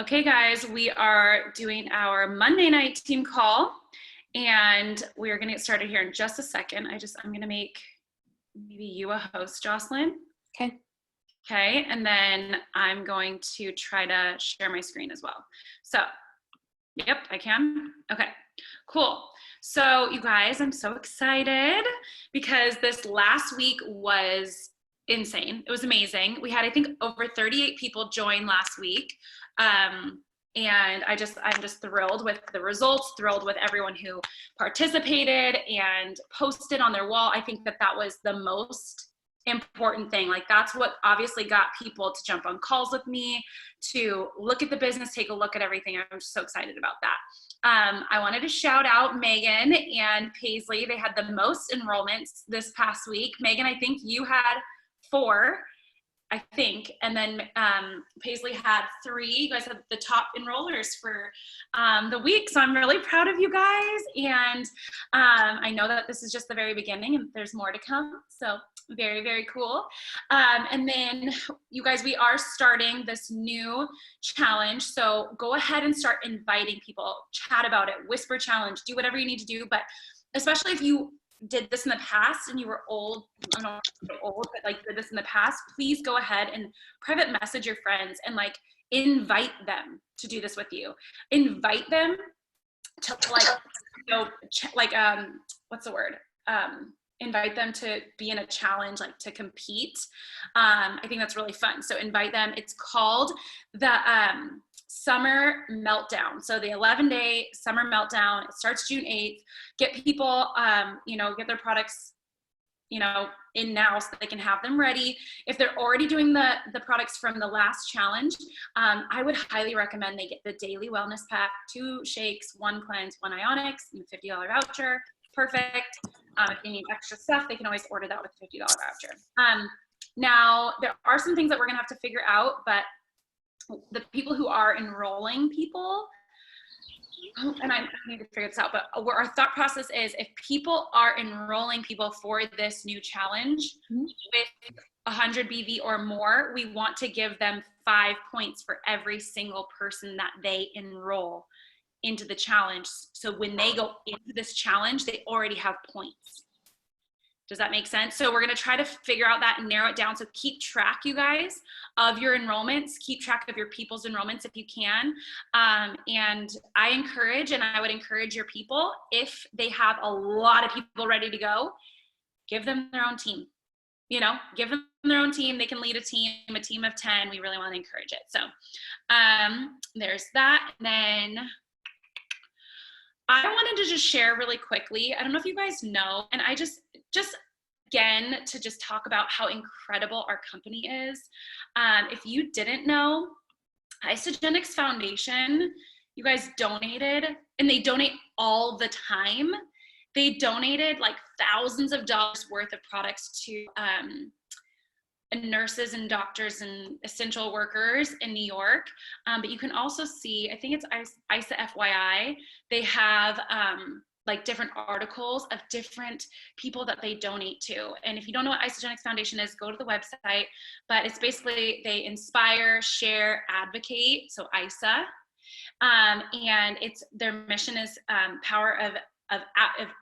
Okay, guys, we are doing our Monday night team call, and we're going to get started here in just a second. I'm going to make maybe you a host, Jocelyn. Okay. Okay, and then I'm going to try to share my screen as well. So, yep, I can. Okay, cool. So, you guys, I'm so excited because this last week was insane. It was amazing. We had, I think, over 38 people join last week. And I'm just thrilled with the results, thrilled with everyone who participated and posted on their wall. I think that was the most important thing. Like, that's what obviously got people to jump on calls with me, to look at the business, take a look at everything. I'm just so excited about that. I wanted to shout out Megan and Paisley. They had the most enrollments this past week. Megan, I think you had 4. I think, and then Paisley had 3. You guys had the top enrollers for the week, so I'm really proud of you guys, and I know that this is just the very beginning and there's more to come, so very, very cool. And then you guys, we are starting this new challenge, so go ahead and start inviting people, chat about it, whisper challenge, do whatever you need to do, but especially if you did this in the past and you were old, I don't know, old, but like did this in the past, please go ahead and private message your friends and like invite them to do this with you. Invite them to what's the word? Invite them to be in a challenge, like to compete. I think that's really fun. So invite them. It's called the Summer Meltdown. So the 11-day Summer Meltdown, it starts June 8th. Get people, get their products, in now so that they can have them ready. If they're already doing the products from the last challenge, I would highly recommend they get the daily wellness pack, 2 shakes, 1 cleanse, 1 Ionix, and a $50 voucher. Perfect. If they need extra stuff, they can always order that with a $50 voucher. Now, there are some things that we're gonna have to figure out, but the people who are enrolling people, and I need to figure this out, but where our thought process is, if people are enrolling people for this new challenge with 100 BV or more, we want to give them 5 points for every single person that they enroll into the challenge. So when they go into this challenge, they already have points. Does that make sense? So we're going to try to figure out that and narrow it down. So keep track, you guys, of your enrollments. Keep track of your people's enrollments if you can. And I would encourage your people, if they have a lot of people ready to go, give them their own team. Give them their own team. They can lead a team of 10. We really want to encourage it. So there's that. And then I wanted to just share really quickly. I don't know if you guys know, and I just again, to just talk about how incredible our company is. If you didn't know, Isagenix Foundation, you guys donated, and they donate all the time. They donated like thousands of dollars worth of products to nurses and doctors and essential workers in New York. But you can also see, I think it's ISA FYI, they have like different articles of different people that they donate to. And if you don't know what Isagenix Foundation is, go to the website. But it's basically, they inspire, share, advocate, so ISA. And their mission is power of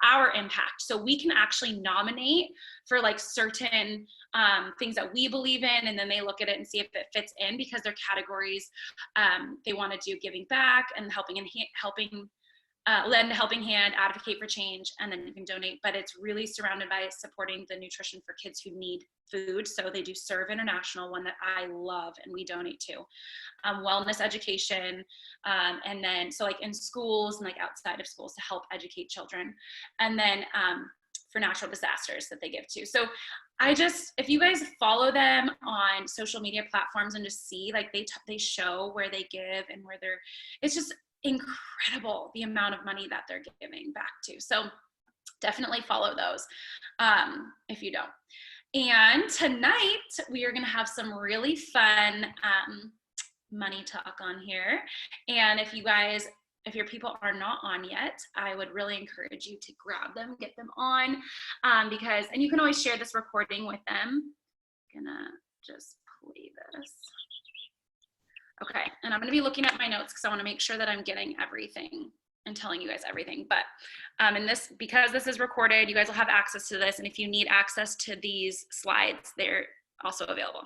our impact. So we can actually nominate for like certain things that we believe in, and then they look at it and see if it fits in, because their categories, they want to do giving back and lend a helping hand, advocate for change, and then you can donate. But it's really surrounded by supporting the nutrition for kids who need food. So they do Serve International, one that I love and we donate to, wellness education, and then so like in schools and like outside of schools to help educate children, and then for natural disasters that they give to. So if you guys follow them on social media platforms and just see, like they show where they give and it's just incredible the amount of money that they're giving back to. So definitely follow those if you don't. And tonight we are going to have some really fun money talk on here. And if your people are not on yet, I would really encourage you to grab them, get them on, and you can always share this recording with them. I'm gonna just play this. Okay, and I'm going to be looking at my notes because I want to make sure that I'm getting everything and telling you guys everything. But and this, because this is recorded, you guys will have access to this. And if you need access to these slides, they're also available.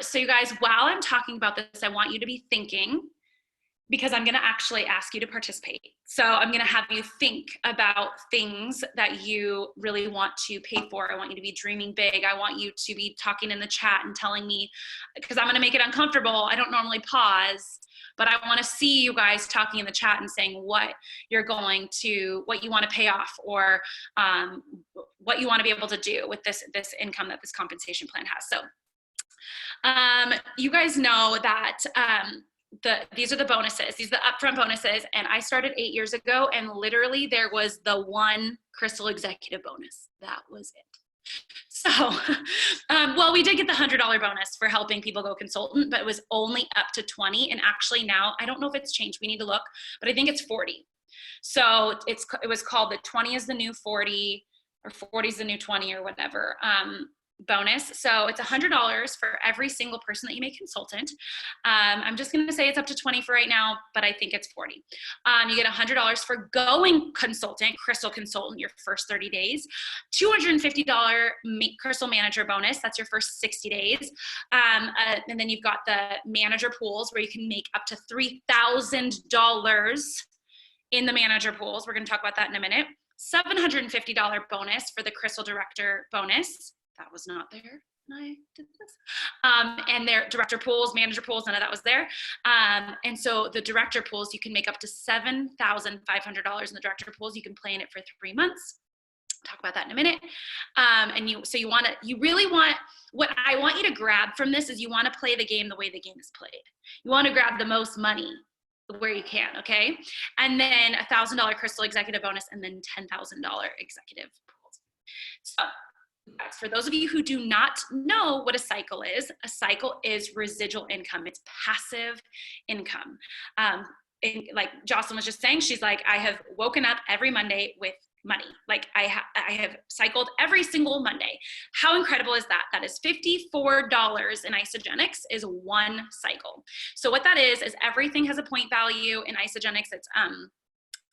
So you guys, while I'm talking about this, I want you to be thinking, because I'm going to actually ask you to participate. So I'm going to have you think about things that you really want to pay for. I want you to be dreaming big. I want you to be talking in the chat and telling me, because I'm going to make it uncomfortable. I don't normally pause, but I want to see you guys talking in the chat and saying what you're going to, what you want to pay off, or what you want to be able to do with this income that this compensation plan has. So you guys know that these are the bonuses. These are the upfront bonuses. And I started 8 years ago, and literally there was the one Crystal executive bonus. That was it. So, well, we did get the $100 bonus for helping people go consultant, but it was only up to 20. And actually now, I don't know if it's changed. We need to look, but I think it's 40. So it was called the 20 is the new 40, or 40 is the new 20, or whatever. Bonus. So it's $100 for every single person that you make consultant. I'm just going to say it's up to 20 for right now, but I think it's 40. You get $100 for going consultant, Crystal consultant, your first 30 days, $250 Crystal manager bonus. That's your first 60 days. And then you've got the manager pools where you can make up to $3,000 in the manager pools. We're going to talk about that in a minute. $750 bonus for the Crystal director bonus. That was not there when I did this. And their director pools, manager pools, none of that was there. And so the director pools, you can make up to $7,500 in the director pools. You can play in it for 3 months. Talk about that in a minute. And you really want, what I want you to grab from this is you want to play the game the way the game is played. You want to grab the most money where you can, okay? And then $1,000 Crystal executive bonus, and then $10,000 executive pools. So, for those of you who do not know what a cycle is residual income. It's passive income. Like Jocelyn was just saying, she's like, I have woken up every Monday with money. Like I have cycled every single Monday. How incredible is that? That is $54 in Isagenix is one cycle. So what that is everything has a point value in Isagenix.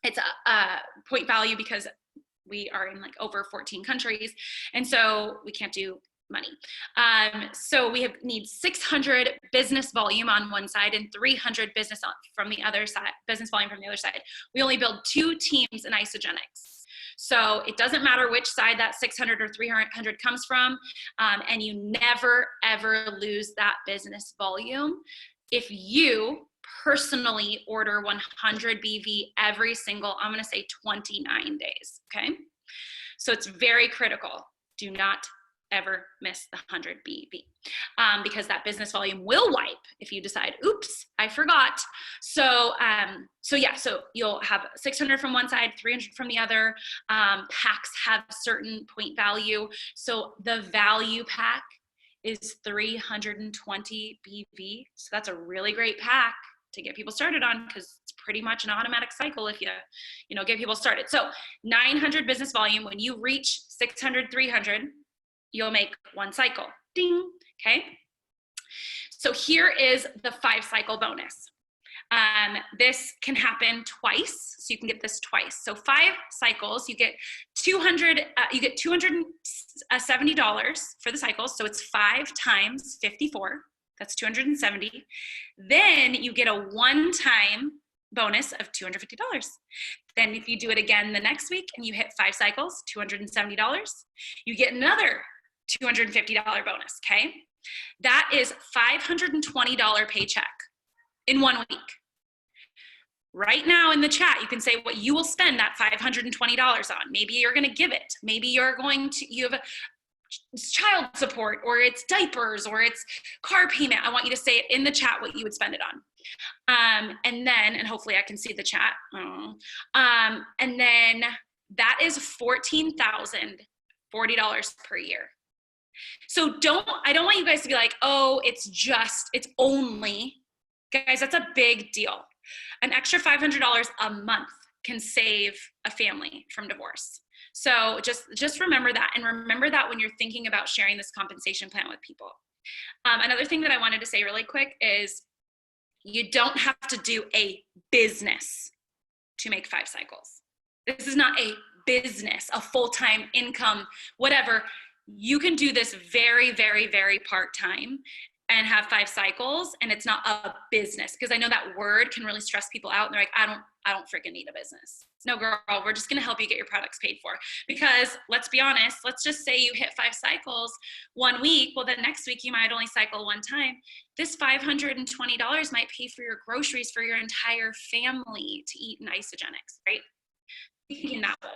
It's a point value because we are in like over 14 countries. And so we can't do money. So we need 600 business volume on one side and 300 business from the other side, business volume from the other side. We only build 2 teams in Isagenix. So it doesn't matter which side that 600 or 300 comes from. And you never, ever lose that business volume. If you personally order 100 BV every single, I'm going to say 29 days. Okay. So it's very critical. Do not ever miss the 100 BV because that business volume will wipe if you decide, oops, I forgot. So you'll have 600 from one side, 300 from the other. Packs have certain point value. So the value pack is 320 BV. So that's a really great pack to get people started on, because it's pretty much an automatic cycle if you get people started. So 900 business volume, when you reach 600, 300, you'll make one cycle. Ding. Okay. So here is the 5-cycle bonus. This can happen twice, so you can get this twice. So 5 cycles, you get $270 for the cycles. So it's 5 times 54. That's 270. Then you get a one-time bonus of $250. Then if you do it again the next week and you hit 5 cycles, $270, you get another $250 bonus, okay? That is $520 paycheck in 1 week. Right now in the chat, you can say what you will spend that $520 on. Maybe you're going to give it. Maybe you have child support, or it's diapers, or it's car payment. I want you to say it in the chat what you would spend it on. And hopefully I can see the chat. And then that is $14,040 per year. So I don't want you guys to be like, oh, it's only, guys, that's a big deal. An extra $500 a month can save a family from divorce. So just remember that, and remember that when you're thinking about sharing this compensation plan with people. Another thing that I wanted to say really quick is You don't have to do a business to make 5 cycles. This is not a business, a full-time income, whatever. You can do this very, very, very part-time and have 5 cycles, and it's not a business, because I know that word can really stress people out, and they're like, I don't freaking need a business. No, girl, we're just gonna help you get your products paid for. Because let's be honest, let's just say you hit 5 cycles one week, well, the next week you might only cycle one time. This $520 might pay for your groceries for your entire family to eat in Isagenix, right? Thinking that way.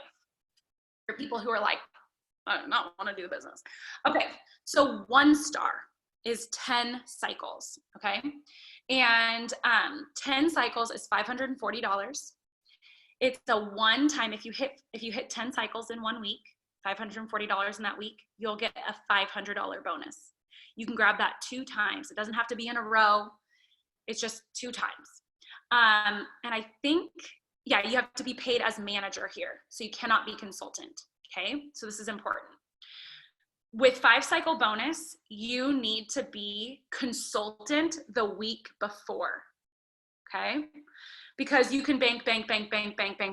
For people who are like, I do not want to do business. Okay, so 1 star is 10 cycles, okay? And 10 cycles is $540. It's a one-time, if you hit 10 cycles in 1 week, $540 in that week, you'll get a $500 bonus. You can grab that 2 times. It doesn't have to be in a row. It's just 2 times. And I think, yeah, you have to be paid as manager here. So you cannot be consultant, okay? So this is important. With 5 cycle bonus, you need to be consultant the week before, okay? Because you can bank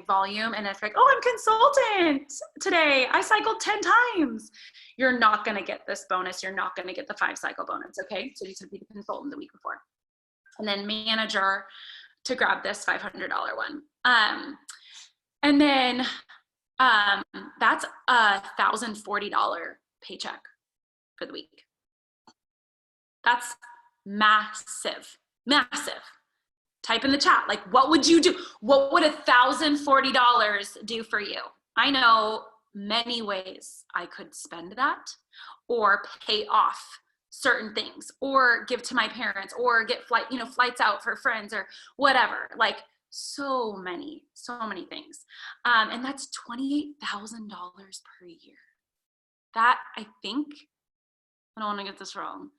volume, and if like, oh, I'm consultant today, I cycled 10 times. You're not gonna get this bonus. You're not gonna get the 5 cycle bonus, okay? So you should be the consultant the week before. And then manager to grab this $500 one. And then that's a $1,040 paycheck for the week. That's massive, massive. Type in the chat, like, what would you do? What would $1,040 do for you? I know many ways I could spend that, or pay off certain things, or give to my parents, or get flights out for friends, or whatever. Like, so many things. And that's $28,000 per year. That, I think, I don't want to get this wrong.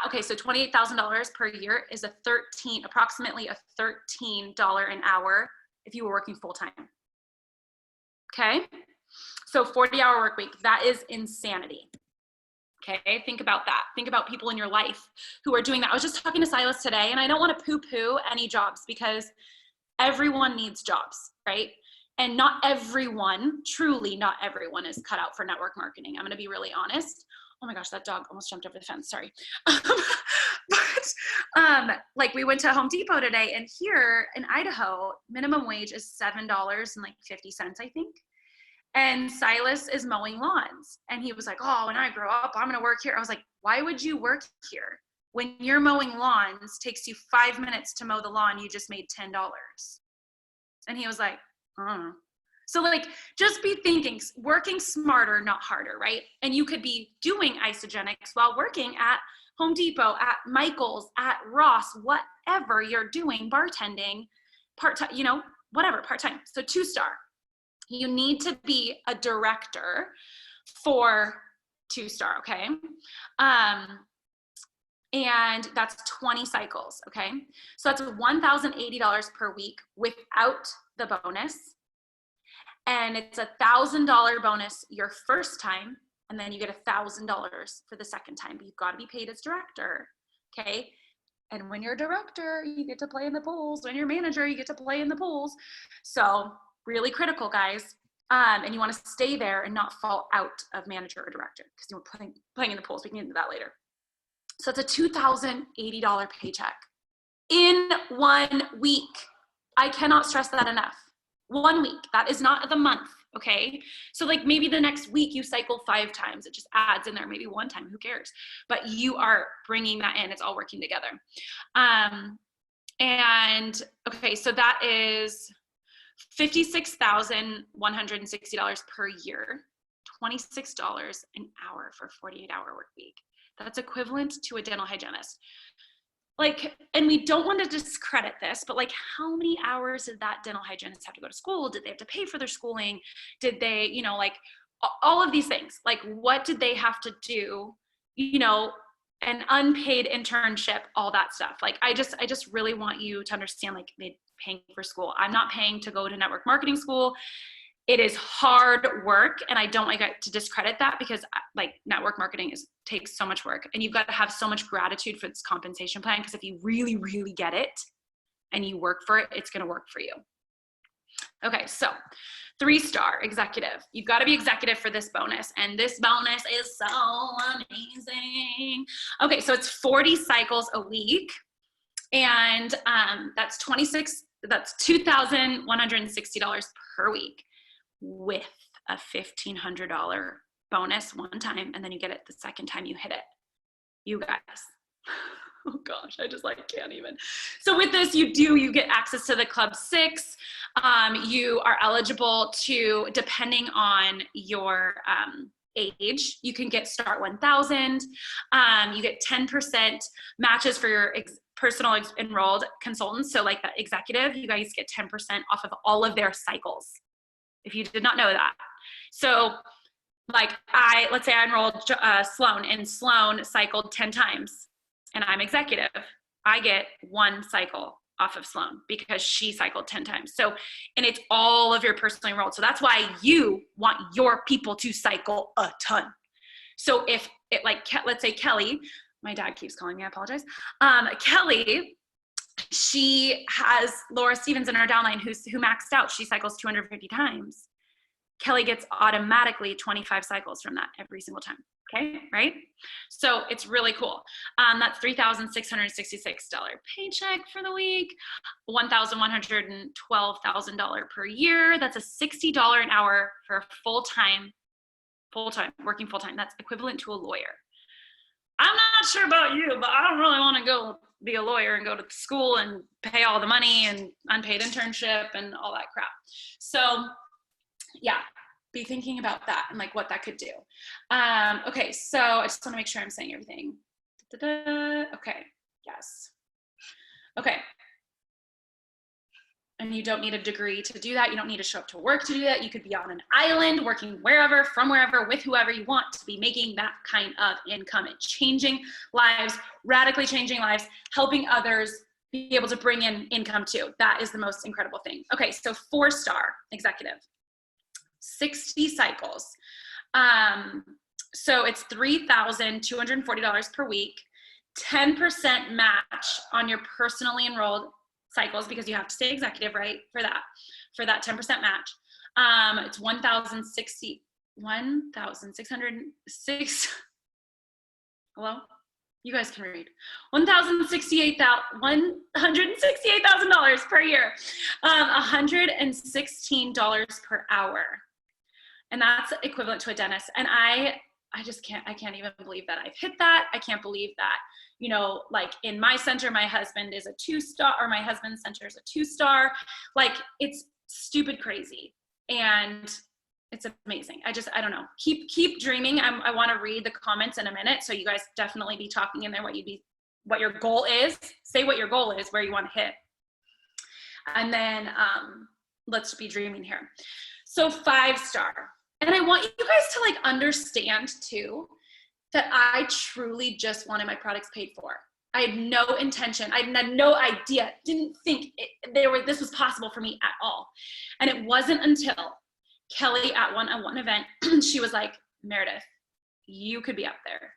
Okay, so $28,000 per year is approximately a $13 an hour if you were working full time. Okay, so 40-hour work week, that is insanity. Okay, think about that. Think about people in your life who are doing that. I was just talking to Silas today, and I don't want to poo-poo any jobs, because everyone needs jobs, right? And not everyone, truly not everyone, is cut out for network marketing. I'm going to be really honest. Oh my gosh, that dog almost jumped over the fence, sorry. But like, we went to Home Depot today, and here in Idaho, minimum wage is $7.50, I think. And Silas is mowing lawns. And he was like, oh, when I grow up, I'm going to work here. I was like, why would you work here? When you're mowing lawns, takes you 5 minutes to mow the lawn, you just made $10. And he was like, So like, just be thinking, working smarter, not harder, right? And you could be doing Isagenix while working at Home Depot, at Michael's, at Ross, whatever you're doing, bartending, part-time, whatever, part-time. So 2-star, you need to be a director for 2-star, okay? And that's 20 cycles, okay? So that's $1,080 per week without the bonus. And it's $1,000 bonus your first time, and then you get $1,000 for the second time, but you've got to be paid as director, okay? And when you're a director, you get to play in the pools. When you're a manager, you get to play in the pools. So really critical, guys. And you want to stay there and not fall out of manager or director, because you were playing in the pools. We can get into that later. So it's a $2,080 paycheck in 1 week. I cannot stress that enough. 1 week, that is not the month, okay? So like, maybe the next week you cycle 5 times, it just adds in there, maybe 1 time, who cares? But you are bringing that in, it's all working together. And okay, so that is $56,160 per year, $26 an hour for a 48-hour work week. That's equivalent to a dental hygienist. Like, and we don't want to discredit this, but like, how many hours did that dental hygienist have to go to school? Did they have to pay for their schooling? Did they, like, all of these things, like, what did they have to do, an unpaid internship, all that stuff. Like, I just really want you to understand, like, they paying for school. I'm not paying to go to network marketing school. It is hard work, and I don't like to discredit that, because like network marketing takes so much work, and you've got to have so much gratitude for this compensation plan, because if you really, really get it and you work for it, it's going to work for you. Okay, so 3-star executive. You've got to be executive for this bonus, and this bonus is so amazing. Okay, so it's 40 cycles a week, and that's $2,160 per week, with a $1,500 bonus one time, and then you get it the second time you hit it. You guys. Oh gosh, I just like can't even. So with this, you get access to the Club 6. You are eligible to, depending on your age, you can start 1,000. You get 10% matches for your personal enrolled consultants. So like that executive, you guys get 10% off of all of their cycles, if you did not know that. So like let's say I enrolled Sloan, and Sloan cycled 10 times, and I'm executive. I get 1 cycle off of Sloan because she cycled 10 times. So, and it's all of your personally enrolled. So that's why you want your people to cycle a ton. So if it, like, let's say Kelly, my dad keeps calling me, I apologize. Kelly, she has Laura Stevens in her downline who maxed out. She cycles 250 times. Kelly gets automatically 25 cycles from that every single time. Okay, right? So it's really cool. That's $3,666 paycheck for the week, $1,112,000 per year. That's a $60 an hour for a full-time, working full-time. That's equivalent to a lawyer. I'm not sure about you, but I don't really want to go be a lawyer and go to school and pay all the money and unpaid internship and all that crap. So yeah, be thinking about that and like what that could do. Okay, so I just want to make sure I'm saying everything. Okay, yes. Okay. And you don't need a degree to do that. You don't need to show up to work to do that. You could be on an island working wherever, from wherever, with whoever you want to be making that kind of income and changing lives, radically changing lives, helping others be able to bring in income too. That is the most incredible thing. Okay, so 4-star executive, 60 cycles. So it's $3,240 per week, 10% match on your personally enrolled cycles, because you have to stay executive, right? For that 10% match. It's 1,606. Hello? You guys can read. $168,000 per year. $116 per hour. And that's equivalent to a dentist. And I can't even believe that I've hit that. I can't believe that, you know, like in my center, my husband is a 2-star, or my husband's center is a 2-star. Like, it's stupid crazy. And it's amazing. I don't know. Keep dreaming. I want to read the comments in a minute. So you guys definitely be talking in there what your goal is. Say what your goal is, where you want to hit. And then let's be dreaming here. So 5-star. And I want you guys to like understand too, that I truly just wanted my products paid for. I had no intention. I had no idea, didn't think this was possible for me at all. And it wasn't until Kelly at one event, she was like, Meredith, you could be up there.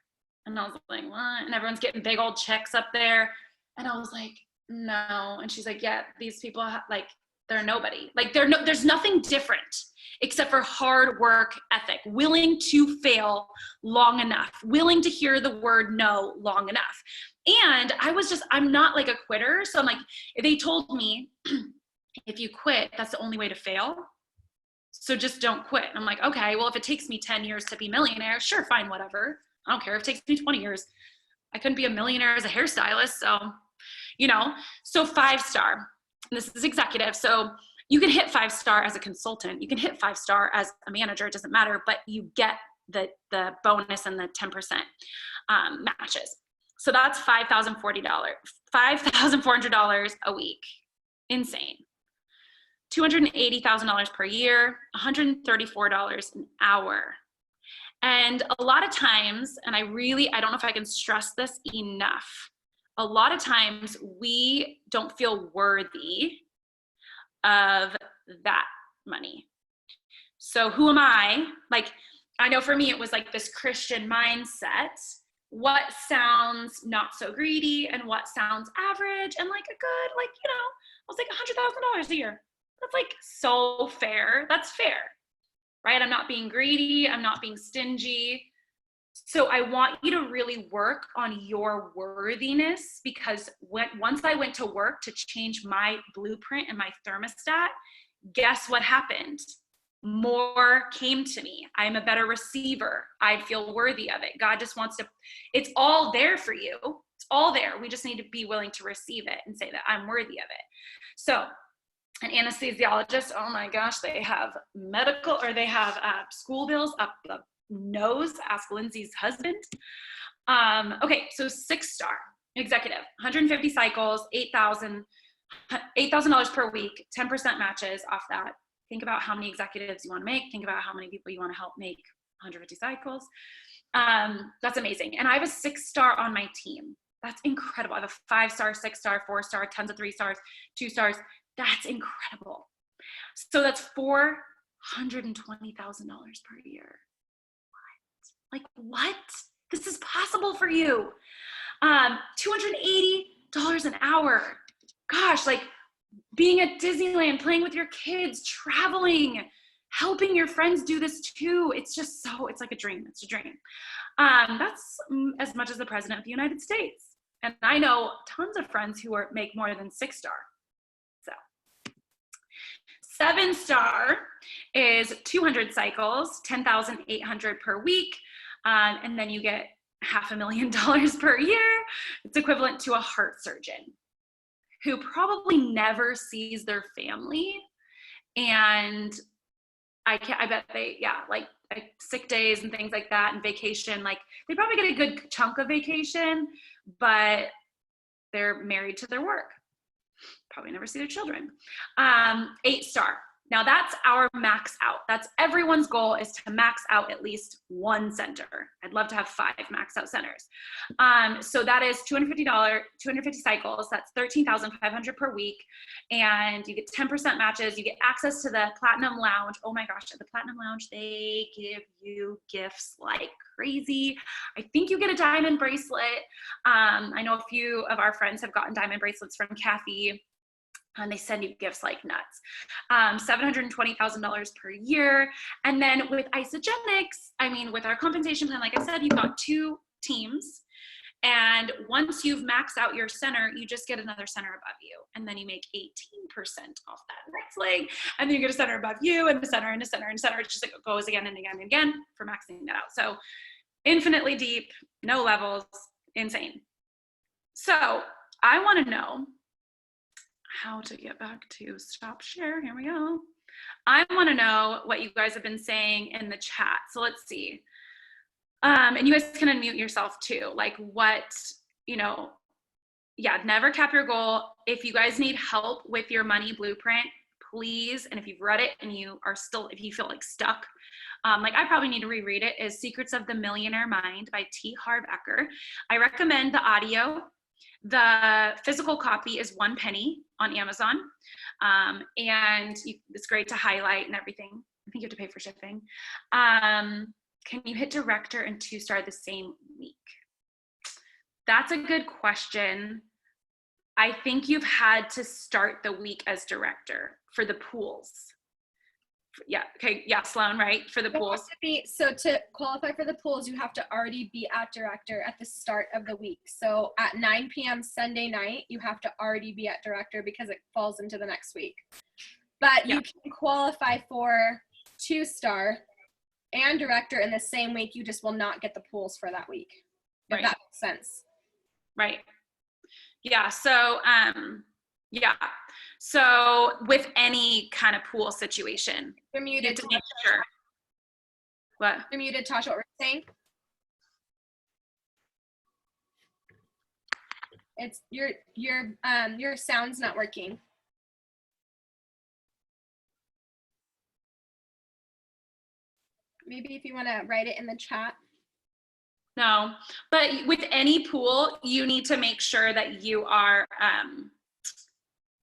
And I was like, what? And everyone's getting big old checks up there. And I was like, no. And she's like, yeah, these people, like, they're nobody. Like, there's nothing different except for hard work ethic, willing to fail long enough, willing to hear the word no long enough. And I'm not like a quitter. So I'm like, they told me, if you quit, that's the only way to fail. So just don't quit. I'm like, okay, well, if it takes me 10 years to be a millionaire, sure, fine, whatever. I don't care if it takes me 20 years. I couldn't be a millionaire as a hairstylist. So, you know, so 5-star, and this is executive. So you can hit 5-star as a consultant. You can hit 5-star as a manager. It doesn't matter, but you get the bonus and the 10% matches. So that's $5,400 a week. Insane. $280,000 per year, $134 an hour. And a lot of times, and I don't know if I can stress this enough, a lot of times we don't feel worthy of that money. So who am I? Like, I know for me, it was like this Christian mindset. What sounds not so greedy and what sounds average and like a good, like, you know, I was like $100,000 a year. That's like so fair. That's fair, right? I'm not being greedy. I'm not being stingy. So I want you to really work on your worthiness, because once I went to work to change my blueprint and my thermostat, guess what happened? More came to me. I'm a better receiver. I feel worthy of it. God just wants to, it's all there for you. It's all there. We just need to be willing to receive it and say that I'm worthy of it. So an anesthesiologist, oh my gosh, they have medical, or they have school bills up the nose. Ask Lindsay's husband. Okay, so 6-star executive, 150 cycles, $8,000 per week, 10% matches off that. Think about how many executives you want to make. Think about how many people you want to help make 150 cycles. That's amazing. And I have a 6-star on my team. That's incredible. I have a 5-star, 6-star, 4-star, tons of 3 stars, 2 stars. That's incredible. So that's $420,000 per year. What? Like, what? This is possible for you. $280 an hour. Gosh, like, being at Disneyland, playing with your kids, traveling, helping your friends do this too. It's just so, it's like a dream. It's a dream. That's as much as the president of the United States. And I know tons of friends who make more than 6-star. So 7-star is 200 cycles, 10,800 per week. And then you get $500,000 per year. It's equivalent to a heart surgeon who probably never sees their family. And I bet they, like sick days and things like that, and vacation, like they probably get a good chunk of vacation, but they're married to their work. Probably never see their children. 8-star. Now that's our max out. That's everyone's goal, is to max out at least 1 center. I'd love to have 5 max out centers. So that is $250 cycles. That's $13,500 per week. And you get 10% matches. You get access to the Platinum Lounge. Oh my gosh, at the Platinum Lounge, they give you gifts like crazy. I think you get a diamond bracelet. I know a few of our friends have gotten diamond bracelets from Kathy, and they send you gifts like nuts. $720,000 per year. And then with Isagenix, I mean, with our compensation plan, like I said, you've got 2 teams. And once you've maxed out your center, you just get another center above you. And then you make 18% off that next leg. And then you get a center above you, and a center, and a center, and a center. It just like goes again and again and again for maxing that out. So infinitely deep, no levels, insane. So I want to know how to get back to stop share. Here we go. I want to know what you guys have been saying in the chat. So let's see. And you guys can unmute yourself too. Like what, never cap your goal. If you guys need help with your money blueprint, please. And if you've read it and you are still, if you feel like stuck, like I probably need to reread it, is Secrets of the Millionaire Mind by T. Harv Eker. I recommend the audio. The physical copy is 1 penny on Amazon. And it's great to highlight and everything. I think you have to pay for shipping. Can you hit director and 2-star the same week? That's a good question. I think you've had to start the week as director for the pools. Yeah, okay, yeah, Sloan, right, for the pools. So to qualify for the pools, you have to already be at director at the start of the week. So at 9 p.m. Sunday night, you have to already be at director because it falls into the next week. But you can qualify for 2-star and director in the same week. You just will not get the pools for that week, if that makes sense. Right. Yeah, so so with any kind of pool situation, you're muted. To make sure. What? You're muted, Tasha. What were you saying? It's your sound's not working. Maybe if you want to write it in the chat. No, but with any pool, you need to make sure that you are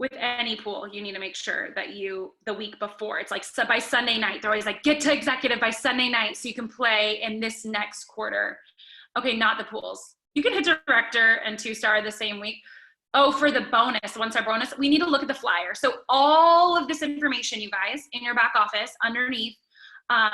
with any pool, you need to make sure that the week before, it's like, so by Sunday night, they're always like, get to executive by Sunday night so you can play in this next quarter. Okay, not the pools. You can hit director and 2-star the same week. Oh, for the bonus, 1-star bonus, we need to look at the flyer. So all of this information, you guys, in your back office, underneath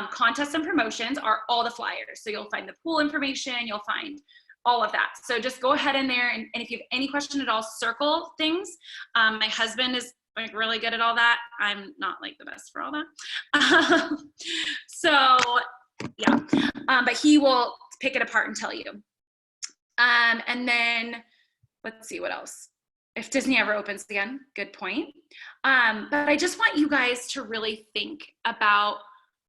contests and promotions are all the flyers. So you'll find the pool information, you'll find all of that. So just go ahead in there, and if you have any question at all, circle things. My husband is like really good at all that. I'm not like the best for all that. So yeah, but he will pick it apart and tell you. And then let's see what else. If Disney ever opens again, good point. But I just want you guys to really think about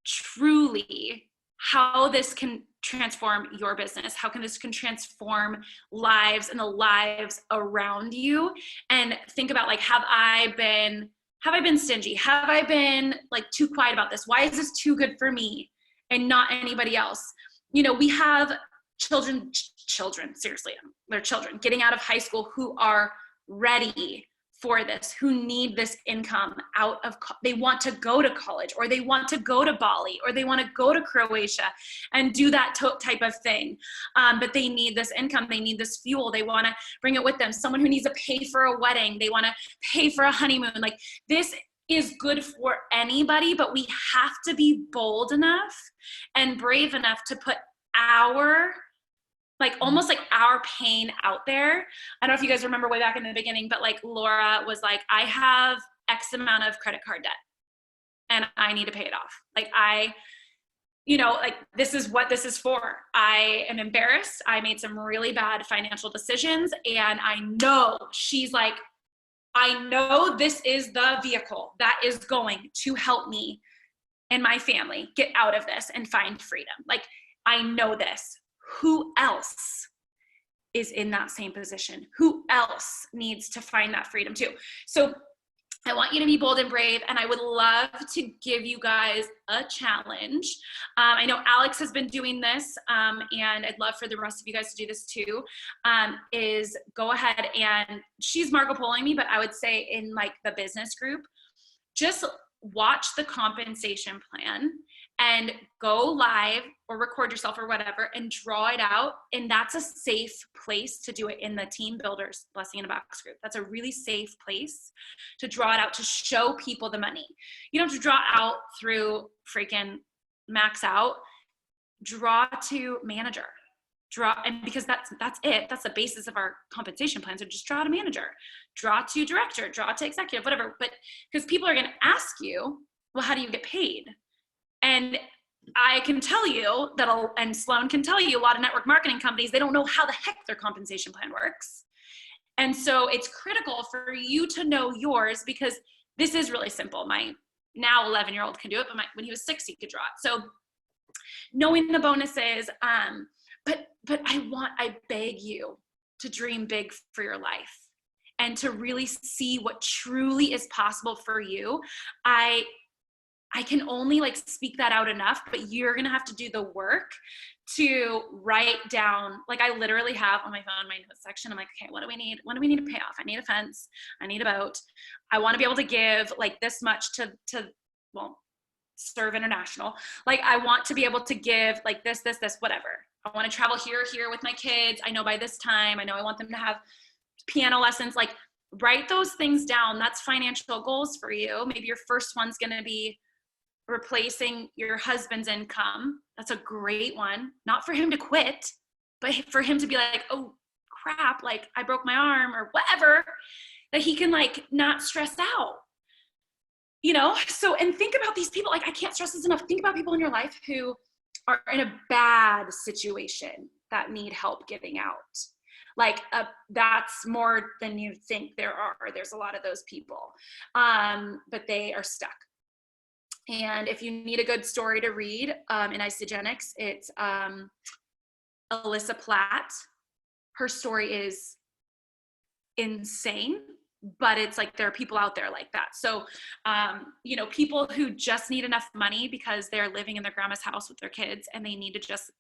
truly how this can transform your business. How can this can transform lives and the lives around you? And think about, like, have I been stingy? Have I been like too quiet about this? Why is this too good for me and not anybody else? You know, we have children, seriously, they're children getting out of high school who are ready for this, who need this income out of, they want to go to college, or they want to go to Bali, or they want to go to Croatia and do that type of thing. But they need this income. They need this fuel. They want to bring it with them. Someone who needs to pay for a wedding. They want to pay for a honeymoon. Like, this is good for anybody, but we have to be bold enough and brave enough to put almost like our pain out there. I don't know if you guys remember way back in the beginning, but like Laura was like, I have X amount of credit card debt and I need to pay it off. Like, this is what this is for. I am embarrassed. I made some really bad financial decisions, and I know, she's like, I know this is the vehicle that is going to help me and my family get out of this and find freedom. Like, I know this. Who else is in that same position? Who else needs to find that freedom too? So I want you to be bold and brave, and I would love to give you guys a challenge. I know Alex has been doing this, and I'd love for the rest of you guys to do this too, is go ahead, and she's Marco Poloing me, but I would say in like the business group, just watch the compensation plan and go live or record yourself or whatever and draw it out. And that's a safe place to do it in the Team Builders Blessing in a Box group. That's a really safe place to draw it out, to show people the money. You don't have to draw out through freaking Max Out. Draw to manager. And because that's it. That's the basis of our compensation plan. So just draw to manager, draw to director, draw to executive, whatever. But because people are going to ask you, well, how do you get paid? And I can tell you and Sloan can tell you, a lot of network marketing companies, they don't know how the heck their compensation plan works. And so it's critical for you to know yours, because this is really simple. My now 11-year-old can do it, but when he was 6, he could draw it. So knowing the bonuses, but I beg you to dream big for your life and to really see what truly is possible for you. I can only like speak that out enough, but you're going to have to do the work to write down. Like, I literally have on my phone, my notes section, I'm like, okay, what do we need? What do we need to pay off? I need a fence. I need a boat. I want to be able to give like this much to Serve International. Like, I want to be able to give like this, whatever. I want to travel here with my kids. I know by this time, I know I want them to have piano lessons. Like, write those things down. That's financial goals for you. Maybe your first one's going to be replacing your husband's income. That's a great one. Not for him to quit, but for him to be like, oh crap, like I broke my arm or whatever, that he can like not stress out, you know? So, and think about these people, like, I can't stress this enough. Think about people in your life who are in a bad situation that need help getting out. Like, that's more than you think there are. There's a lot of those people, but they are stuck. And if you need a good story to read in Isagenix, it's Alyssa Platt. Her story is insane, but it's like there are people out there like that. So, people who just need enough money because they're living in their grandma's house with their kids and they need to just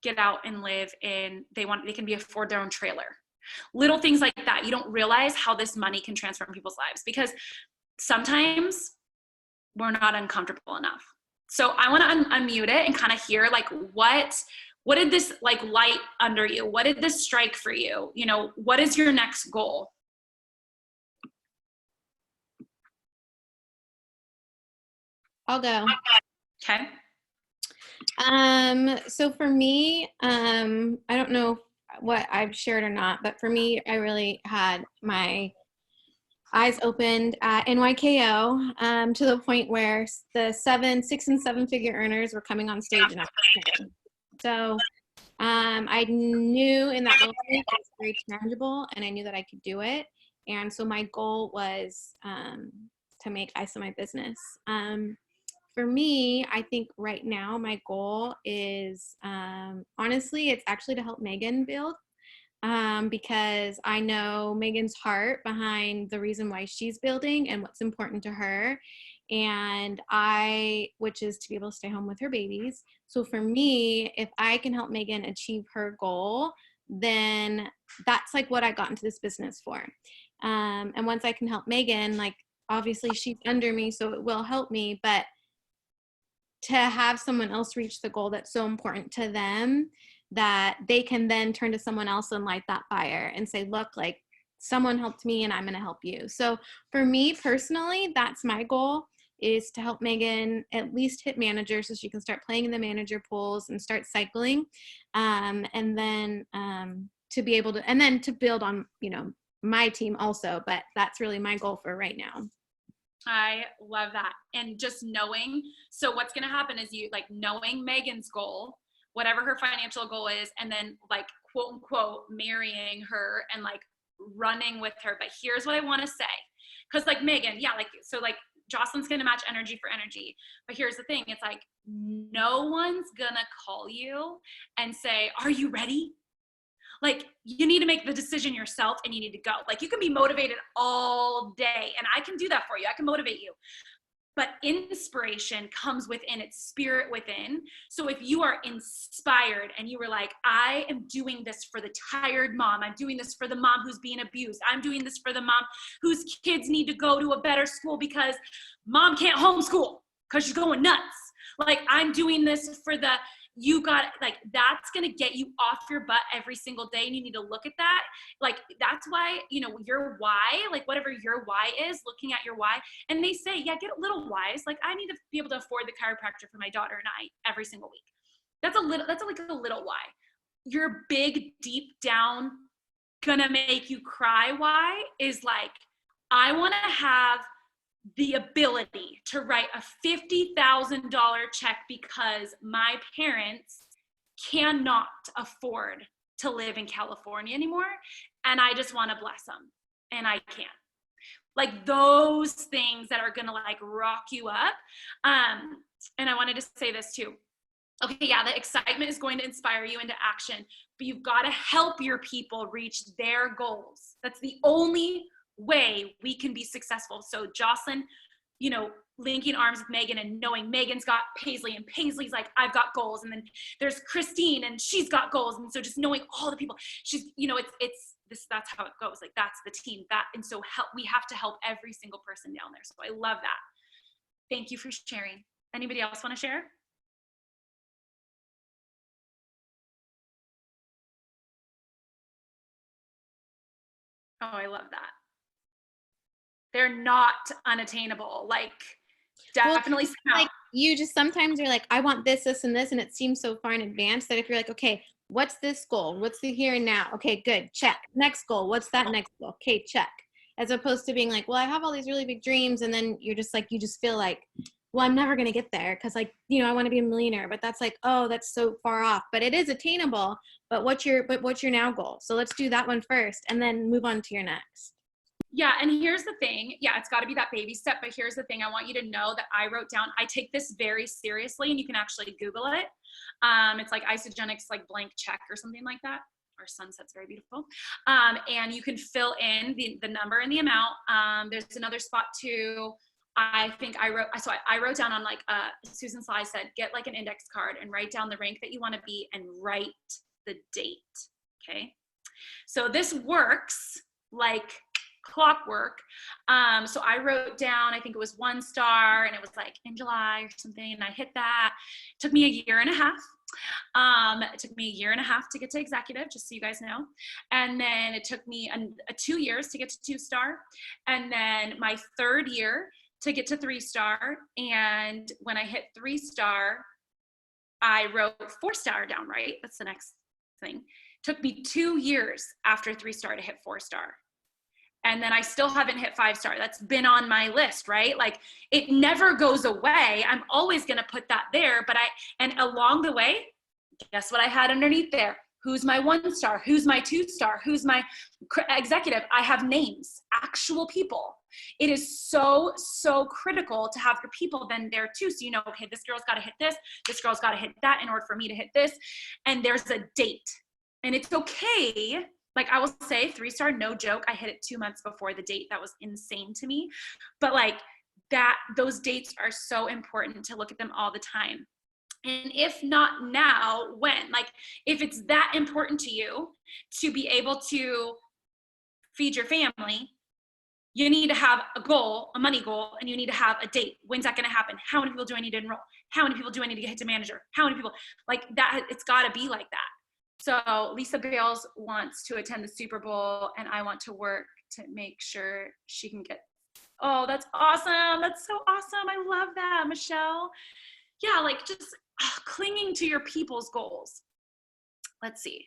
get out and live in, they can be afford their own trailer. Little things like that. You don't realize how this money can transform people's lives, because sometimes we're not uncomfortable enough. So I want to unmute it and kind of hear like, what did this like light under you? What did this strike for you? You know, what is your next goal? I'll go. Okay. So for me, I don't know what I've shared or not, but for me, I really had my eyes opened at NYKO, to the point where the 6 and 7 figure earners were coming on stage and I was singing. So I knew in that moment it was very tangible, and I knew that I could do it. And so my goal was to make ISO my business. For me, I think right now my goal is, honestly, it's actually to help Megan build, because I know Megan's heart behind the reason why she's building and what's important to her. And which is to be able to stay home with her babies. So for me, if I can help Megan achieve her goal, then that's like what I got into this business for. And once I can help Megan, like obviously she's under me, so it will help me, but to have someone else reach the goal that's so important to them, that they can then turn to someone else and light that fire and say, look, like someone helped me and I'm going to help you. So for me personally, that's my goal, is to help Megan at least hit manager so she can start playing in the manager pools and start cycling. And then to be able to, and then to build on, you know, my team also, but that's really my goal for right now. I love that. And just knowing, so what's going to happen is you like knowing Megan's goal, whatever her financial goal is, and then like quote unquote marrying her and like running with her. But here's what I want to say. Cause like Megan, yeah, like, so like Jocelyn's going to match energy for energy. But here's the thing. It's like, no one's going to call you and say, are you ready? Like, you need to make the decision yourself and you need to go. Like, you can be motivated all day, and I can do that for you. I can motivate you. But inspiration comes within, it's spirit within. So if you are inspired and you were like, I am doing this for the tired mom. I'm doing this for the mom who's being abused. I'm doing this for the mom whose kids need to go to a better school because mom can't homeschool because she's going nuts. Like, I'm doing this for the, you got, like, that's going to get you off your butt every single day. And you need to look at that. Like, that's why, you know, your why, like whatever your why is, looking at your why. And they say, yeah, get little whys. Like, I need to be able to afford the chiropractor for my daughter and I every single week. That's like a little why. Your big, deep down, gonna make you cry why is like, I want to have the ability to write a $50,000 check because my parents cannot afford to live in California anymore. And I just want to bless them. And I can. Like those things that are going to like rock you up. And I wanted to say this too. Okay, yeah, the excitement is going to inspire you into action, but you've got to help your people reach their goals. That's the only way we can be successful. So Jocelyn, you know, linking arms with Megan and knowing Megan's got Paisley and Paisley's like, I've got goals. And then there's Christine and she's got goals. And so just knowing all the people, she's, you know, it's this, that's how it goes. Like that's the team that, and so we have to help every single person down there. So I love that. Thank you for sharing. Anybody else want to share? Oh, I love that. They're not unattainable. Like, definitely. Well, like you just sometimes you're like, I want this, this, and this, and it seems so far in advance that if you're like, okay, what's this goal? What's the here and now? Okay, good, check. Next goal. What's that next goal? Okay, check. As opposed to being like, well, I have all these really big dreams, and then you're just like, you just feel like, well, I'm never gonna get there because, like, you know, I want to be a millionaire, but that's like, oh, that's so far off. But it is attainable. But what's your now goal? So let's do that one first, and then move on to your next. Yeah, and here's the thing. Yeah, it's got to be that baby step, but here's the thing. I want you to know that I wrote down, I take this very seriously, and you can actually Google it. It's like Isagenix, like blank check or something like that. Our sunset's very beautiful. And you can fill in the number and the amount. There's another spot too. I think I wrote down on like, Susan Sly said, get like an index card and write down the rank that you want to be and write the date. Okay. So this works like clockwork. So I wrote down, I think it was 1 star, and it was like in July or something, and I hit that. It took me a year and a half. It took me a year and a half to get to executive, just so you guys know. And then it took me 2 years to get to 2-star. And then my 3rd year to get to 3-star. And when I hit 3-star, I wrote 4-star down, right? That's the next thing. It took me 2 years after 3-star to hit 4-star. And then I still haven't hit 5-star. That's been on my list, right? Like, it never goes away. I'm always going to put that there. And along the way, guess what I had underneath there? Who's my 1-star? Who's my 2-star? Who's my executive? I have names, actual people. It is so, so critical to have your people then there too. So you know, okay, this girl's got to hit this girl's got to hit that in order for me to hit this. And there's a date. And it's okay. Like, I will say 3-star, no joke. I hit it 2 months before the date. That was insane to me. But like those dates are so important to look at them all the time. And if not now, when? Like, if it's that important to you to be able to feed your family, you need to have a goal, a money goal, and you need to have a date. When's that going to happen? How many people do I need to enroll? How many people do I need to get to manager? How many people? Like that, it's got to be like that. So Lisa Bales wants to attend the Super Bowl, and I want to work to make sure she can get. Oh, that's awesome. That's so awesome. I love that, Michelle. Yeah, like just clinging to your people's goals. Let's see.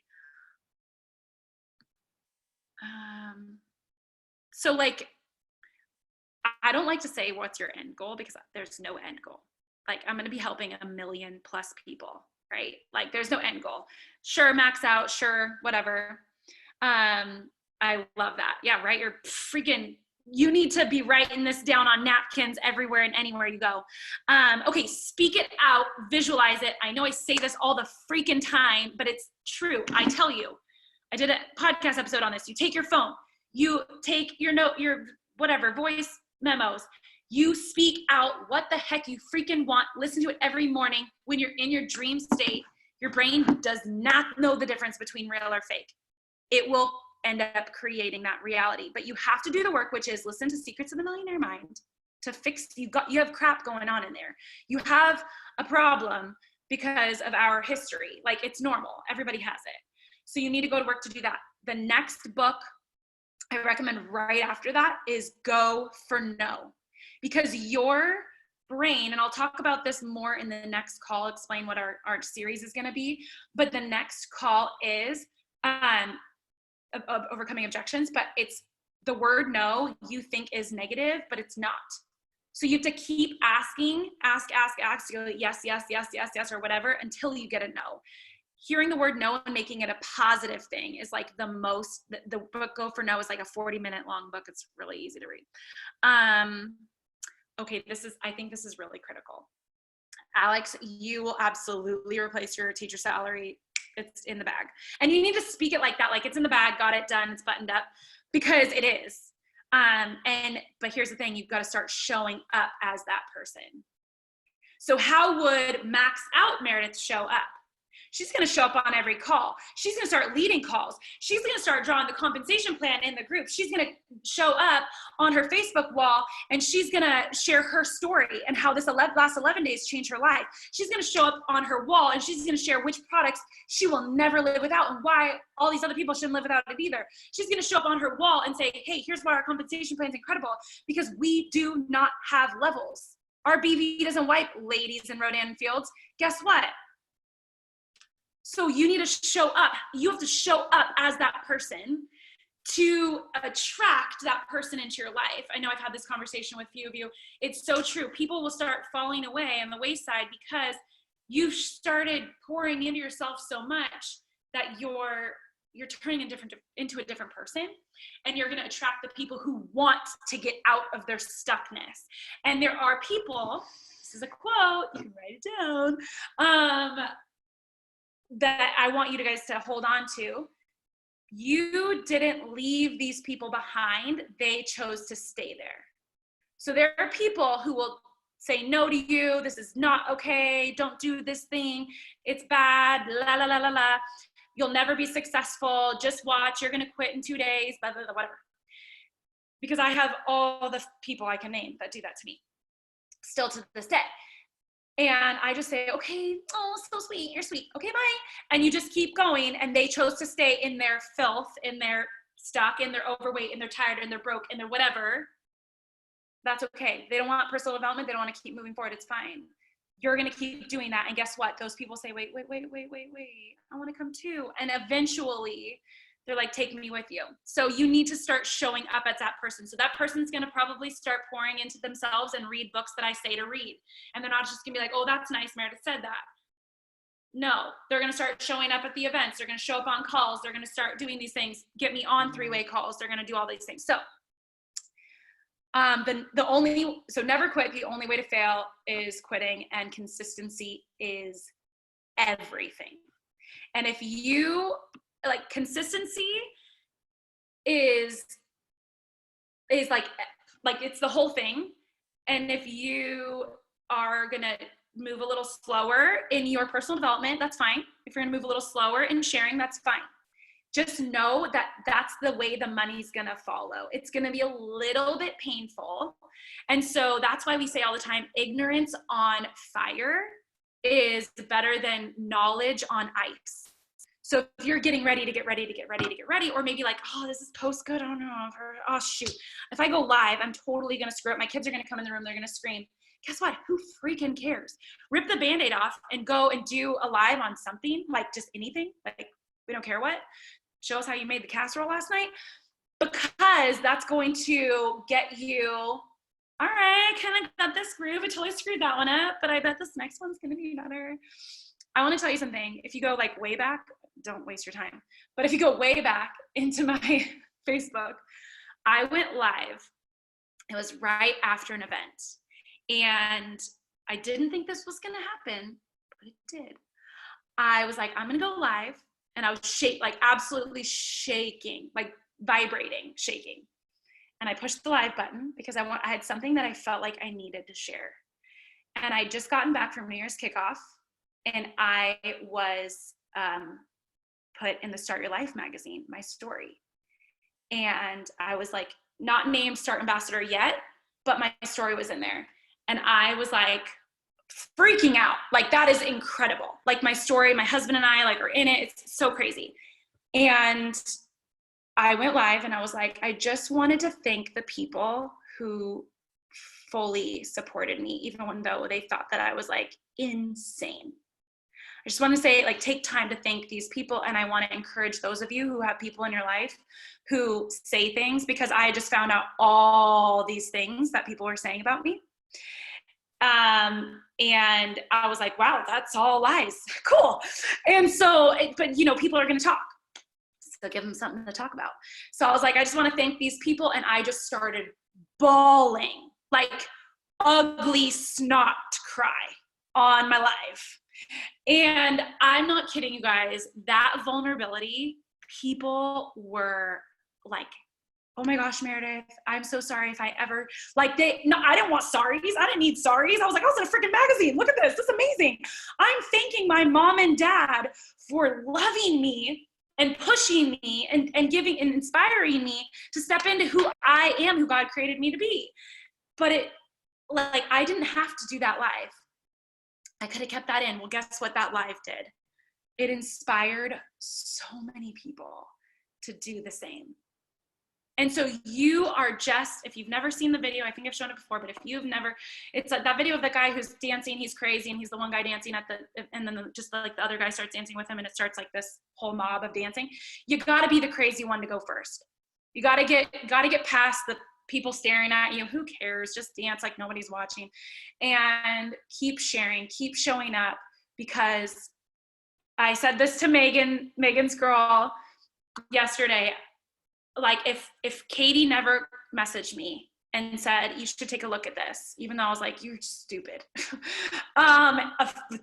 So like, I don't like to say what's your end goal, because there's no end goal. Like, I'm going to be helping 1 million+ people, right? Like, there's no end goal. Sure, max out, sure, whatever. I love that. Yeah, right. You need to be writing this down on napkins everywhere and anywhere you go. Okay, speak it out, visualize it. I know I say this all the freaking time, but it's true. I tell you, I did a podcast episode on this. You take your phone, you take your whatever, voice memos, you speak out what the heck you freaking want. Listen to it every morning. When you're in your dream state, your brain does not know the difference between real or fake. It will end up creating that reality. But you have to do the work, which is listen to Secrets of the Millionaire Mind to fix, you have crap going on in there. You have a problem because of our history. Like, it's normal. Everybody has it. So you need to go to work to do that. The next book I recommend right after that is Go for No. Because your brain, and I'll talk about this more in the next call, explain what our series is going to be, but the next call is overcoming objections, but it's the word no you think is negative, but it's not. So you have to keep asking, ask, you go, yes, or whatever, until you get a no. Hearing the word no and making it a positive thing is like the book Go for No is like a 40-minute long book. It's really easy to read. Okay, I think this is really critical. Alex, you will absolutely replace your teacher salary. It's in the bag. And you need to speak it like that, like it's in the bag, got it done, it's buttoned up, because it is. But here's the thing, you've got to start showing up as that person. So how would Max Out Meredith show up? She's going to show up on every call. She's going to start leading calls. She's going to start drawing the compensation plan in the group. She's going to show up on her Facebook wall, and she's going to share her story and how this last 11 days changed her life. She's going to show up on her wall, and she's going to share which products she will never live without and why all these other people shouldn't live without it either. She's going to show up on her wall and say, hey, here's why our compensation plan is incredible, because we do not have levels. Our BV doesn't wipe, ladies in Rodan Fields. Guess what? So you need to show up. You have to show up as that person to attract that person into your life. I know I've had this conversation with a few of you. It's so true. People will start falling away on the wayside because you've started pouring into yourself so much that you're turning into a different person, and you're going to attract the people who want to get out of their stuckness. And there are people, this is a quote, you can write it down, that I want you guys to hold on to. You didn't leave these people behind. They chose to stay there. So there are people who will say no to you. This is not okay. Don't do this thing. It's bad. La, la, la, la, la. You'll never be successful. Just watch. You're going to quit in 2 days, blah, blah, blah, whatever. Because I have all the people I can name that do that to me still to this day. And I just say, okay, oh, so sweet, you're sweet. Okay, bye. And you just keep going. And they chose to stay in their filth, in their stuck, in their overweight, and they're tired, and they're broke, and they're whatever. That's okay. They don't want personal development. They don't want to keep moving forward. It's fine. You're going to keep doing that. And guess what? Those people say, wait. I want to come too. And eventually they're like, take me with you. So you need to start showing up as that person. So that person's going to probably start pouring into themselves and read books that I say to read. And they're not just going to be like, oh, that's nice, Meredith said that. No, they're going to start showing up at the events. They're going to show up on calls. They're going to start doing these things, get me on 3-way calls. They're going to do all these things. So so never quit. The only way to fail is quitting, and consistency is everything. And if you like, consistency is like it's the whole thing. And if you are going to move a little slower in your personal development, that's fine. If you're going to move a little slower in sharing, that's fine. Just know that that's the way the money's going to follow. It's going to be a little bit painful. And so that's why we say all the time, ignorance on fire is better than knowledge on ice. So if you're getting ready to get ready, or maybe like, oh, this is post good. I don't know. Oh, shoot. If I go live, I'm totally going to screw up. My kids are going to come in the room. They're going to scream. Guess what? Who freaking cares? Rip the Band-Aid off and go and do a live on something, like just anything. Like, we don't care what. Show us how you made the casserole last night. Because that's going to get you, all right, I kind of got this groove until I screwed that one up, but I bet this next one's going to be better. I want to tell you something. If you go like way back, don't waste your time. But if you go way back into my Facebook, I went live. It was right after an event. And I didn't think this was going to happen, but it did. I was like, I'm going to go live. And I was absolutely shaking, like vibrating, shaking. And I pushed the live button because I had something that I felt like I needed to share. And I just gotten back from New Year's kickoff, and I was put in the Start Your Life magazine, my story. And I was like, not named Start Ambassador yet, but my story was in there. And I was like freaking out. Like, that is incredible. Like, my story, my husband and I like are in it. It's so crazy. And I went live and I was like, I just wanted to thank the people who fully supported me, even though they thought that I was like insane. I just want to say, like, take time to thank these people. And I want to encourage those of you who have people in your life who say things, because I just found out all these things that people were saying about me. And I was like, wow, that's all lies. Cool. And so, but you know, people are going to talk. So give them something to talk about. So I was like, I just want to thank these people. And I just started bawling, like ugly snot cry on my live. And I'm not kidding you guys, that vulnerability, people were like, oh my gosh, Meredith, I'm so sorry if I ever, I didn't want sorries. I didn't need sorries. I was like, I was in a freaking magazine. Look at this. This is amazing. I'm thanking my mom and dad for loving me and pushing me and giving and inspiring me to step into who I am, who God created me to be. But I didn't have to do that live. I could have kept that in. Well, guess what that live did? It inspired so many people to do the same. And so you are just, if you've never seen the video, I think I've shown it before, but if you've never, it's like that video of the guy who's dancing, he's crazy, and he's the one guy dancing and then the other guy starts dancing with him, and it starts like this whole mob of dancing. You gotta be the crazy one to go first. You gotta get past the people staring at you. Who cares? Just dance like nobody's watching, and keep sharing, keep showing up, because I said this to Megan's girl yesterday. Like, if Katie never messaged me and said, you should take a look at this, even though I was like, you're stupid.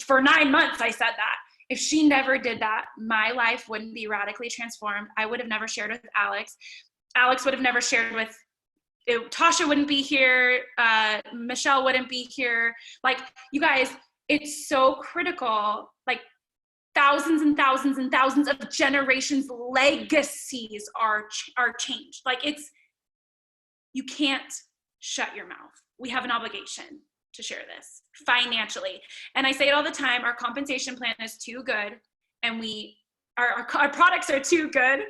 For 9 months, I said that. If she never did that, my life wouldn't be radically transformed. I would have never shared with Alex. Alex would have never shared with, Tasha wouldn't be here. Michelle wouldn't be here. Like, you guys, it's so critical. Like, thousands and thousands and thousands of generations legacies are changed. Like you can't shut your mouth. We have an obligation to share this financially. And I say it all the time, our compensation plan is too good, and our products are too good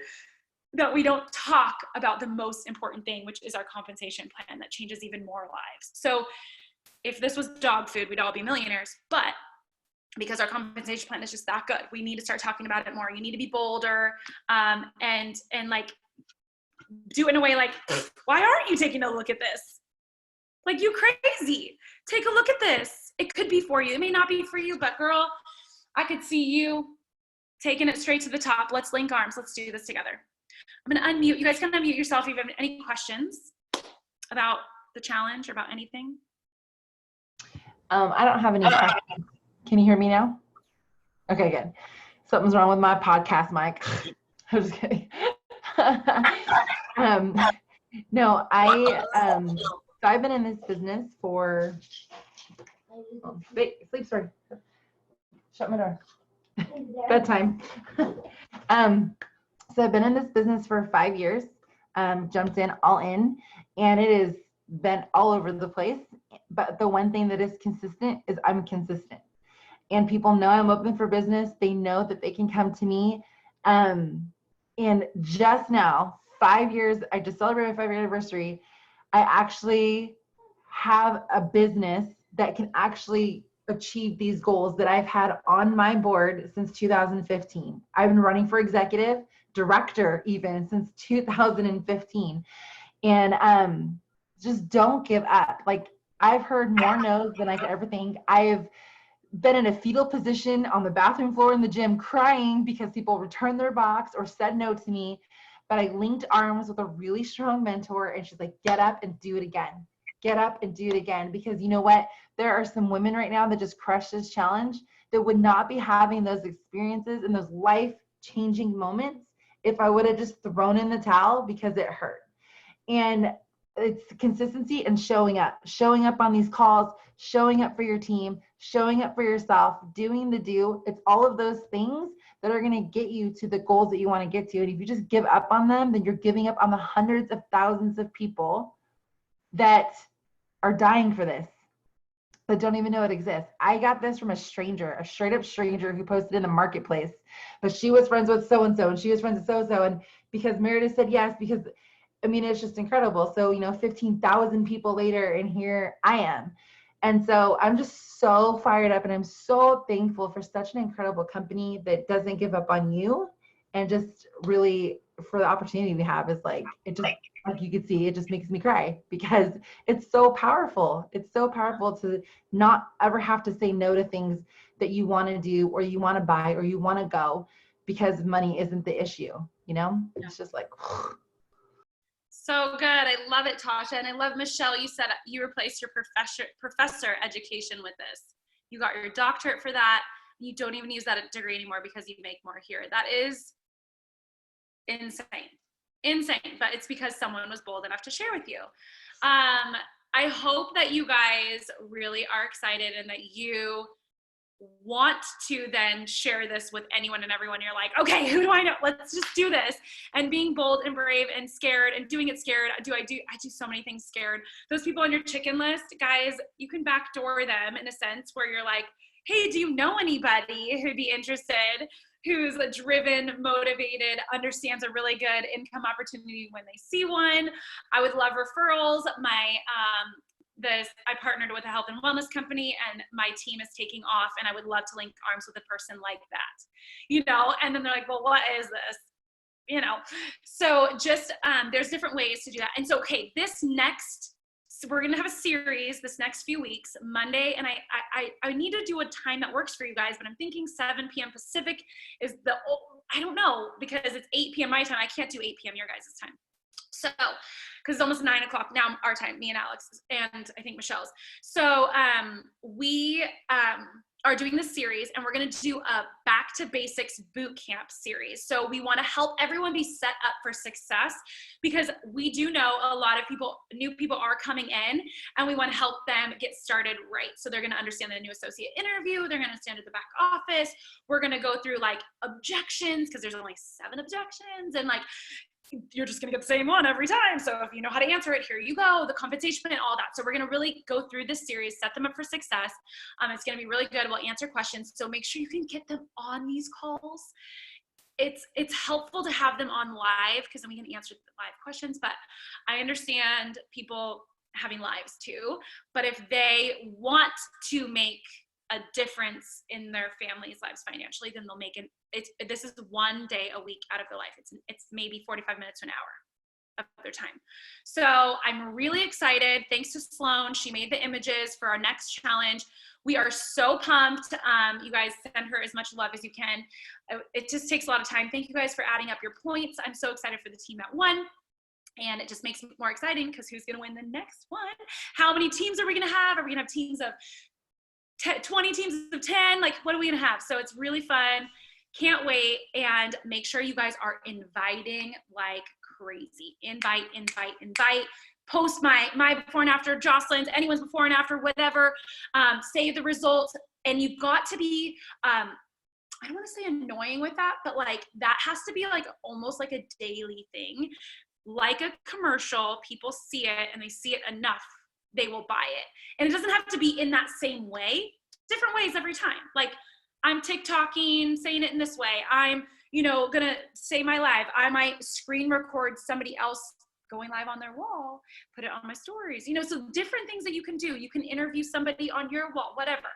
that we don't talk about the most important thing, which is our compensation plan that changes even more lives. So if this was dog food, we'd all be millionaires, but because our compensation plan is just that good, we need to start talking about it more. You need to be bolder, and like do it in a way like, why aren't you taking a look at this? Like, you crazy. Take a look at this. It could be for you. It may not be for you, but girl, I could see you taking it straight to the top. Let's link arms. Let's do this together. I'm going to unmute. You guys can unmute yourself if you have any questions about the challenge or about anything. I don't have any questions. Can you hear me now? Okay, good. Something's wrong with my podcast mic. I'm just kidding. No, so I've been in this business for, sleep, sorry. Shut my door. Bedtime. So I've been in this business for 5 years, jumped in all in, and it has been all over the place. But the one thing that is consistent is I'm consistent. And people know I'm open for business. They know that they can come to me. And just now, 5 years, I just celebrated my 5-year anniversary. I actually have a business that can actually achieve these goals that I've had on my board since 2015. I've been running for executive director even since 2015. And just don't give up. Like, I've heard more no's than I could ever think. I have been in a fetal position on the bathroom floor in the gym crying because people returned their box or said no to me. But I linked arms with a really strong mentor, and she's like, get up and do it again. Get up and do it again. Because you know what? There are some women right now that just crushed this challenge that would not be having those experiences and those life-changing moments if I would have just thrown in the towel because it hurt. And it's consistency and showing up on these calls, showing up for your team, showing up for yourself, doing the do. It's all of those things that are going to get you to the goals that you want to get to. And if you just give up on them, then you're giving up on the hundreds of thousands of people that are dying for this, that don't even know it exists. I got this from a stranger, a straight up stranger who posted in the marketplace, but she was friends with so-and-so, and she was friends with so-and-so. And because Meredith said yes, because I mean, it's just incredible. So, 15,000 people later, and here I am. And so I'm just so fired up, and I'm so thankful for such an incredible company that doesn't give up on you, and just really for the opportunity we have is like, it just, like you can see, it just makes me cry because it's so powerful. It's so powerful to not ever have to say no to things that you want to do or you want to buy or you want to go because money isn't the issue, It's just like, so good. I love it, Tasha. And I love, Michelle, you said you replaced your professor education with this. You got your doctorate for that. You don't even use that degree anymore because you make more here. That is insane, but it's because someone was bold enough to share with you. I hope that you guys really are excited and that you want to then share this with anyone and everyone. You're like, okay, who do I know? Let's just do this. And being bold and brave and scared and doing it scared. I do so many things scared. Those people on your chicken list, guys, you can backdoor them in a sense where you're like, hey, do you know anybody who'd be interested, who's driven, motivated, understands a really good income opportunity when they see one? I would love referrals. I partnered with a health and wellness company, and my team is taking off, and I would love to link arms with a person like that, and then they're like, well, what is this? So just, there's different ways to do that. And so, okay, we're going to have a series this next few weeks, Monday, and I need to do a time that works for you guys, but I'm thinking 7 p.m. Pacific is I don't know, because it's 8 p.m. my time. I can't do 8 p.m. your guys' time. So, because it's almost 9 o'clock now, our time, me and Alex, and I think Michelle's. So we are doing this series, and we're going to do a back to basics boot camp series. So we want to help everyone be set up for success, because we do know a lot of new people are coming in, and we want to help them get started right. So they're going to understand the new associate interview. They're going to stand at the back office. We're going to go through like objections, because there's only 7 objections, and like, you're just going to get the same one every time. So if you know how to answer it, here you go, the compensation and all that. So we're going to really go through this series, set them up for success. It's going to be really good. We'll answer questions. So make sure you can get them on these calls. It's helpful to have them on live, because then we can answer the live questions. But I understand people having lives too. But if they want to make a difference in their family's lives financially, then they'll make it. This is 1 day a week out of their life. It's maybe 45 minutes to an hour of their time. So I'm really excited. Thanks to Sloan. She made the images for our next challenge. We are so pumped. You guys send her as much love as you can. It just takes a lot of time. Thank you guys for adding up your points. I'm so excited for the team that won. And it just makes it more exciting, because who's going to win the next one? How many teams are we going to have? Are we going to have teams of 20 teams of 10? Like, what are we going to have? So it's really fun. Can't wait. And make sure you guys are inviting like crazy. Invite. Post my before and after, Jocelyn's, anyone's before and after, whatever. Save the results. And you've got to be, I don't want to say annoying with that, but like that has to be like almost like a daily thing. Like a commercial, people see it and they see it enough, they will buy it. And it doesn't have to be in that same way, different ways every time. Like, I'm TikToking, saying it in this way. I'm, gonna say my live. I might screen record somebody else going live on their wall, put it on my stories. So different things that you can do. You can interview somebody on your wall, whatever.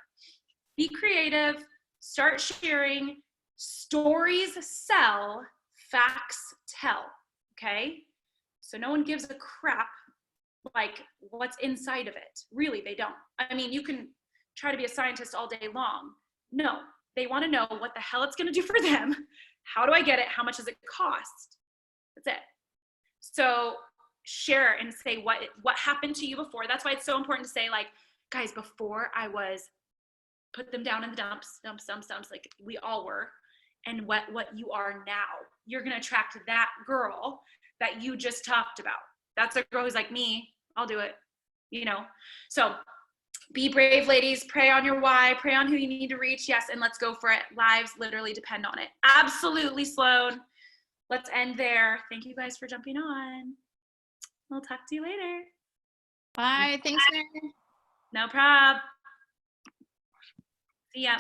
Be creative, start sharing. Stories sell, facts tell, okay? So no one gives a crap like what's inside of it. Really, they don't. I mean, you can try to be a scientist all day long. No, they want to know what the hell it's going to do for them. How do I get it? How much does it cost? That's it. So share and say what happened to you before. That's why it's so important to say, like, guys, before I was, put them down in the dumps, like we all were, and what you are now. You're going to attract that girl that you just talked about. That's a girl who's like me. I'll do it, So be brave, ladies. Pray on your why. Pray on who you need to reach. Yes, and let's go for it. Lives literally depend on it. Absolutely, Sloan. Let's end there. Thank you guys for jumping on. We'll talk to you later. Bye. Thanks, Mary. No problem. See ya.